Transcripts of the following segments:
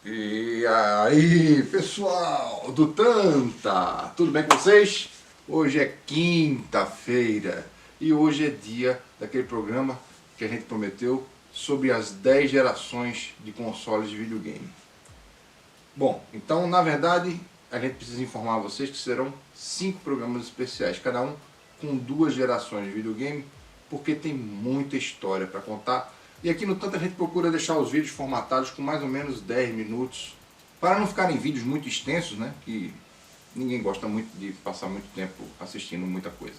E aí, pessoal do Tanta, tudo bem com vocês? Hoje é quinta-feira e hoje é dia daquele programa que a gente prometeu sobre as 10 gerações de consoles de videogame. Bom, então na verdade a gente precisa informar vocês que serão 5 programas especiais, cada um com 2 gerações de videogame, porque tem muita história para contar. E aqui no Tanto a gente procura deixar os vídeos formatados com mais ou menos 10 minutos, para não ficarem vídeos muito extensos, né? Que ninguém gosta muito de passar muito tempo assistindo muita coisa.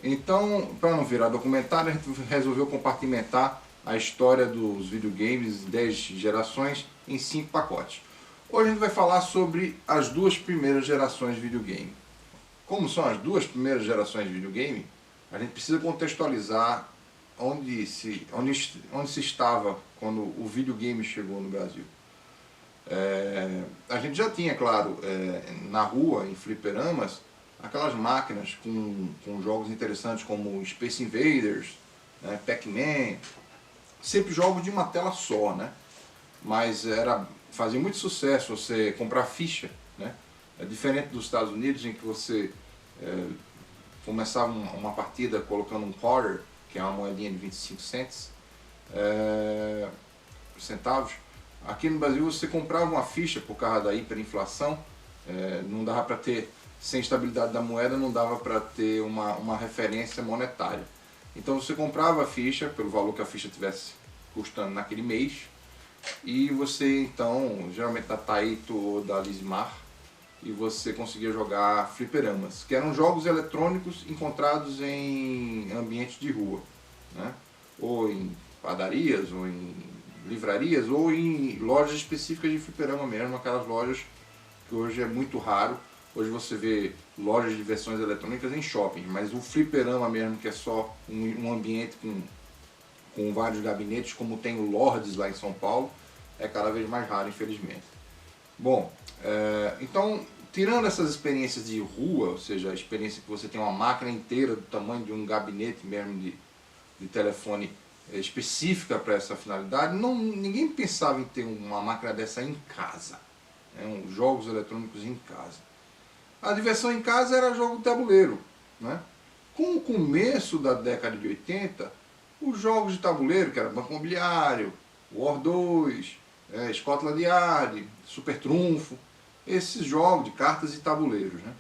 Então, para não virar documentário, a gente resolveu compartimentar a história dos videogames, 10 gerações, em 5 pacotes. Hoje a gente vai falar sobre as 2 primeiras gerações de videogame. Como são as 2 primeiras gerações de videogame, a gente precisa contextualizar onde se estava quando o videogame chegou no Brasil. A gente já tinha, claro, na rua, em fliperamas, aquelas máquinas com jogos interessantes como Space Invaders, né, Pac-Man, sempre jogos de uma tela só, né? Mas fazia muito sucesso você comprar ficha, né? É diferente dos Estados Unidos, em que você começava uma partida colocando um quarter, que é uma moedinha de 25 centavos. Aqui no Brasil você comprava uma ficha por causa da hiperinflação, não dava para ter, sem estabilidade da moeda, não dava para ter uma referência monetária. Então você comprava a ficha pelo valor que a ficha tivesse custando naquele mês, e você então, geralmente da Taito ou da Lismar, e você conseguia jogar fliperamas, que eram jogos eletrônicos encontrados em ambientes de rua, né? Ou em padarias, ou em livrarias, ou em lojas específicas de fliperama mesmo, aquelas lojas que hoje é muito raro. Hoje você vê lojas de versões eletrônicas em shopping, mas o fliperama mesmo, que é só um ambiente com vários gabinetes, como tem o Lords lá em São Paulo, é cada vez mais raro, infelizmente. Bom, então, tirando essas experiências de rua, ou seja, a experiência que você tem uma máquina inteira do tamanho de um gabinete mesmo de telefone específica para essa finalidade, ninguém pensava em ter uma máquina dessa em casa, né, jogos eletrônicos em casa. A diversão em casa era jogo de tabuleiro, né? Com o começo da década de 80, os jogos de tabuleiro, que era Banco Imobiliário, War 2, Scotland Yard, Super Trunfo, esses jogos de cartas e tabuleiros, né?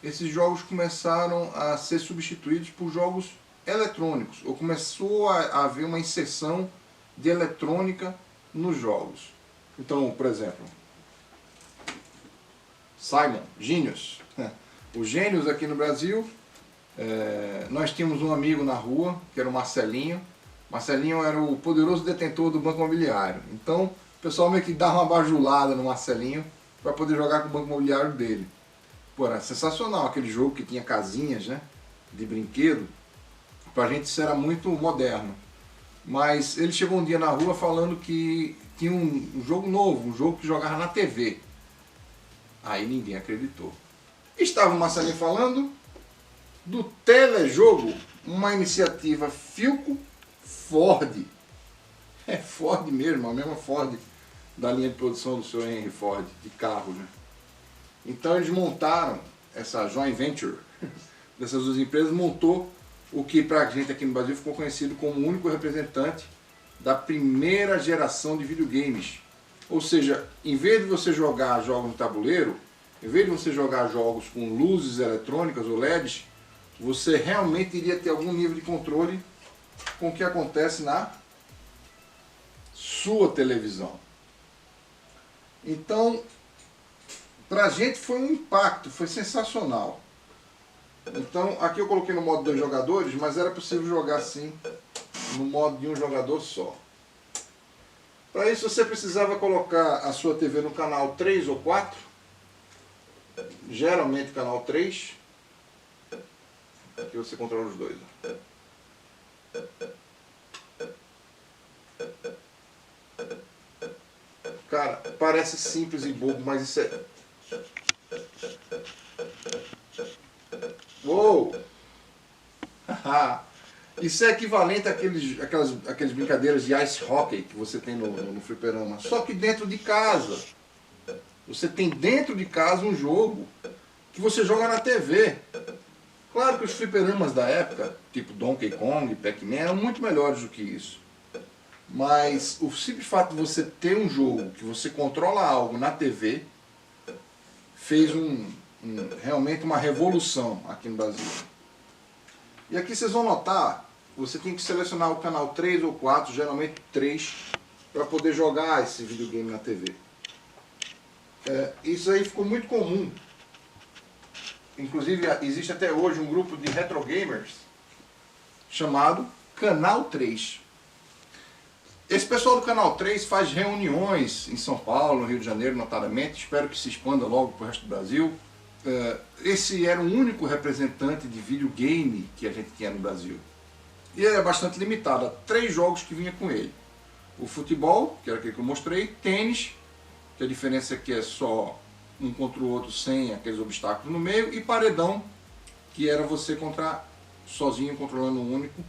Esses jogos começaram a ser substituídos por jogos eletrônicos, ou começou a haver uma inserção de eletrônica nos jogos. Então, por exemplo, Simon, Genius. Os Gênios aqui no Brasil, nós tínhamos um amigo na rua, que era o Marcelinho. Marcelinho era o poderoso detentor do Banco Imobiliário. Então, o pessoal meio que dava uma bajulada no Marcelinho para poder jogar com o Banco Imobiliário dele. Pô, era sensacional aquele jogo que tinha casinhas, né, de brinquedo. Pra gente isso era muito moderno. Mas ele chegou um dia na rua falando que tinha um jogo novo, um jogo que jogava na TV. Aí ninguém acreditou. Estava o Marcelinho falando do telejogo, uma iniciativa Philco Ford. É Ford mesmo, a mesma Ford da linha de produção do seu Henry Ford, de carros, né? Então eles montaram essa joint venture dessas duas empresas, montou o que pra gente aqui no Brasil ficou conhecido como o único representante da primeira geração de videogames. Ou seja, em vez de você jogar jogos no tabuleiro, em vez de você jogar jogos com luzes eletrônicas ou LEDs, você realmente iria ter algum nível de controle com o que acontece na sua televisão. Então, pra gente foi um impacto, foi sensacional. Então, aqui eu coloquei no modo 2 jogadores, mas era possível jogar assim, no modo de um jogador só. Para isso você precisava colocar a sua TV no canal 3 ou 4, geralmente canal 3, aqui você controla os dois. Cara, parece simples e bobo, mas isso é... Uou! Isso é equivalente àquelas brincadeiras de ice hockey que você tem no fliperama, só que dentro de casa. Você tem dentro de casa um jogo que você joga na TV. Claro que os fliperamas da época, tipo Donkey Kong, Pac-Man, eram muito melhores do que isso. Mas o simples fato de você ter um jogo que você controla algo na TV fez realmente uma revolução aqui no Brasil. E aqui vocês vão notar, você tem que selecionar o canal 3 ou 4, geralmente 3, para poder jogar esse videogame na TV. Isso aí ficou muito comum. Inclusive existe até hoje um grupo de retro gamers chamado Canal 3. Esse pessoal do Canal 3 faz reuniões em São Paulo, no Rio de Janeiro, notadamente. Espero que se expanda logo para o resto do Brasil. Esse era o único representante de videogame que a gente tinha no Brasil. E ele era bastante limitado a 3 jogos que vinha com ele. O futebol, que era aquele que eu mostrei, tênis, que a diferença é que é só um contra o outro sem aqueles obstáculos no meio, e paredão, que era você sozinho controlando um único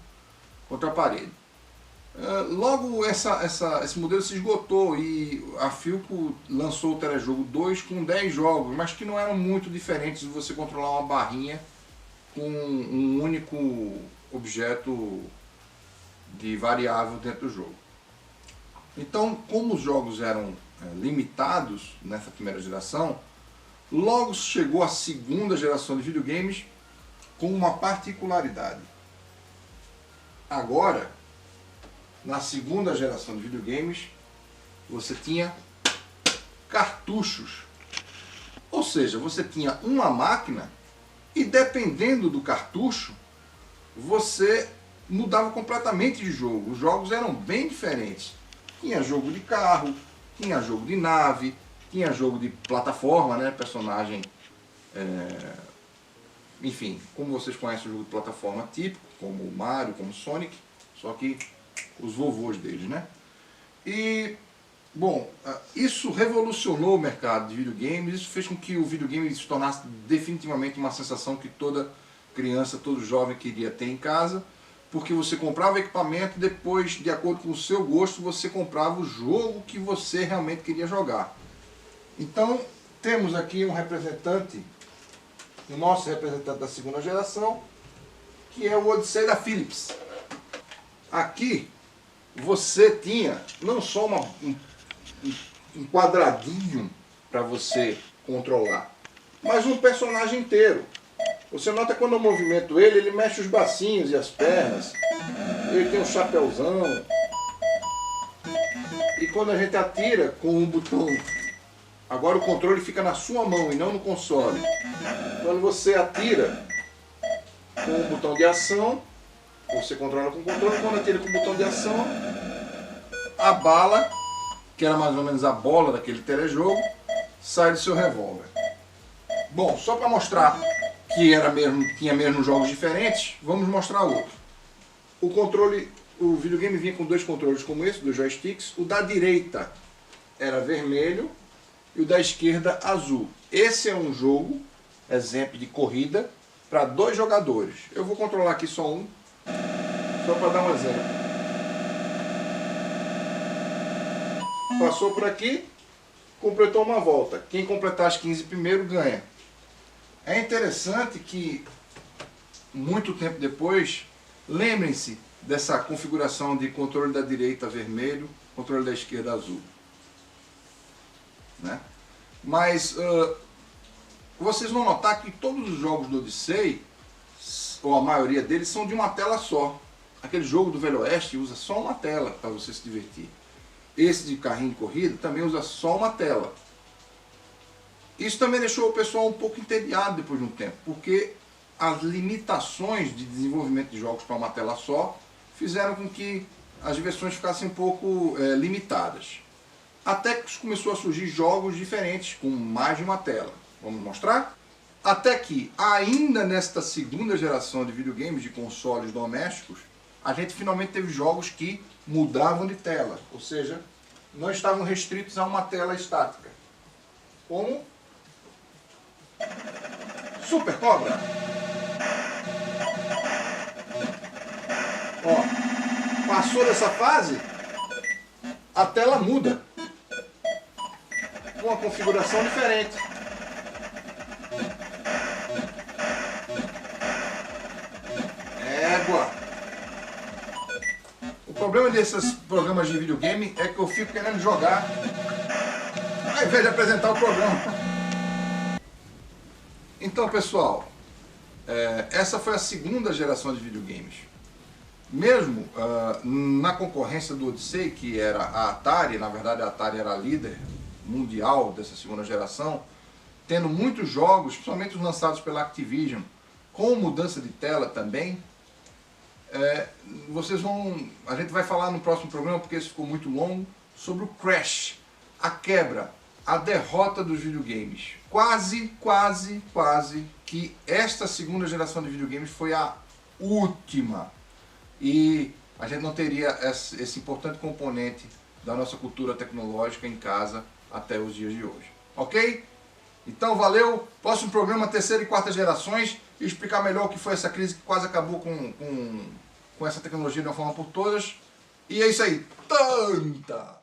contra a parede. Logo esse modelo se esgotou e a Philco lançou o Telejogo 2 com 10 jogos, mas que não eram muito diferentes de você controlar uma barrinha com um único objeto de variável dentro do jogo. Então, como os jogos eram limitados nessa primeira geração, logo chegou a segunda geração de videogames com uma particularidade. Agora, na segunda geração de videogames, você tinha cartuchos. Ou seja, você tinha uma máquina e dependendo do cartucho, você mudava completamente de jogo. Os jogos eram bem diferentes. Tinha jogo de carro, tinha jogo de nave, tinha jogo de plataforma, né? Personagem... Enfim, como vocês conhecem o jogo de plataforma típico, como o Mario, como o Sonic, só que os vovôs deles, né? E, bom, isso revolucionou o mercado de videogames, isso fez com que o videogame se tornasse definitivamente uma sensação que toda criança, todo jovem queria ter em casa, porque você comprava o equipamento e depois, de acordo com o seu gosto, você comprava o jogo que você realmente queria jogar. Então, temos aqui um representante, o nosso representante da segunda geração, que é o Odyssey da Philips. Aqui você tinha não só um quadradinho para você controlar, mas um personagem inteiro. Você nota quando eu movimento ele mexe os bracinhos e as pernas, ele tem um chapéuzão. E quando a gente atira com um botão, agora o controle fica na sua mão e não no console. Quando você atira com o botão de ação, você controla com o controle, quando atira com o botão de ação, a bala, que era mais ou menos a bola daquele telejogo, sai do seu revólver. Bom, só para mostrar que tinha mesmo jogos diferentes, vamos mostrar outro. O videogame vinha com 2 controles como esse, 2 joysticks. O da direita era vermelho e o da esquerda azul. Esse é um jogo, exemplo de corrida, para 2 jogadores. Eu vou controlar aqui só um, só para dar um exemplo. Passou por aqui, completou uma volta. Quem completar as 15 primeiro ganha. É interessante que, muito tempo depois, lembrem-se dessa configuração de controle da direita vermelho, controle da esquerda azul. Né? Mas vocês vão notar que todos os jogos do Odyssey, ou a maioria deles, são de uma tela só. Aquele jogo do Velho Oeste usa só uma tela para você se divertir. Esse de carrinho de corrida também usa só uma tela. Isso também deixou o pessoal um pouco entediado depois de um tempo, porque as limitações de desenvolvimento de jogos para uma tela só fizeram com que as versões ficassem um pouco limitadas. Até que começou a surgir jogos diferentes, com mais de uma tela. Vamos mostrar? Até que, ainda nesta segunda geração de videogames, de consoles domésticos, a gente finalmente teve jogos que mudavam de tela, ou seja, não estavam restritos a uma tela estática. Como Super Cobra. Ó, passou dessa fase, a tela muda. Com uma configuração diferente. Égua. O problema desses programas de videogame é que eu fico querendo jogar ao invés de apresentar o programa. Então, pessoal, essa foi a segunda geração de videogames. Mesmo na concorrência do Odyssey, que era a Atari, na verdade a Atari era a líder mundial dessa segunda geração, tendo muitos jogos, principalmente os lançados pela Activision, com mudança de tela também. A gente vai falar no próximo programa, porque esse ficou muito longo, sobre o crash, a quebra, a derrota dos videogames. Quase que esta segunda geração de videogames foi a última. E a gente não teria esse importante componente da nossa cultura tecnológica em casa até os dias de hoje. Ok? Então valeu, próximo programa, terceira e quarta gerações, e explicar melhor o que foi essa crise que quase acabou com essa tecnologia de uma forma por todas. E é isso aí, tanta!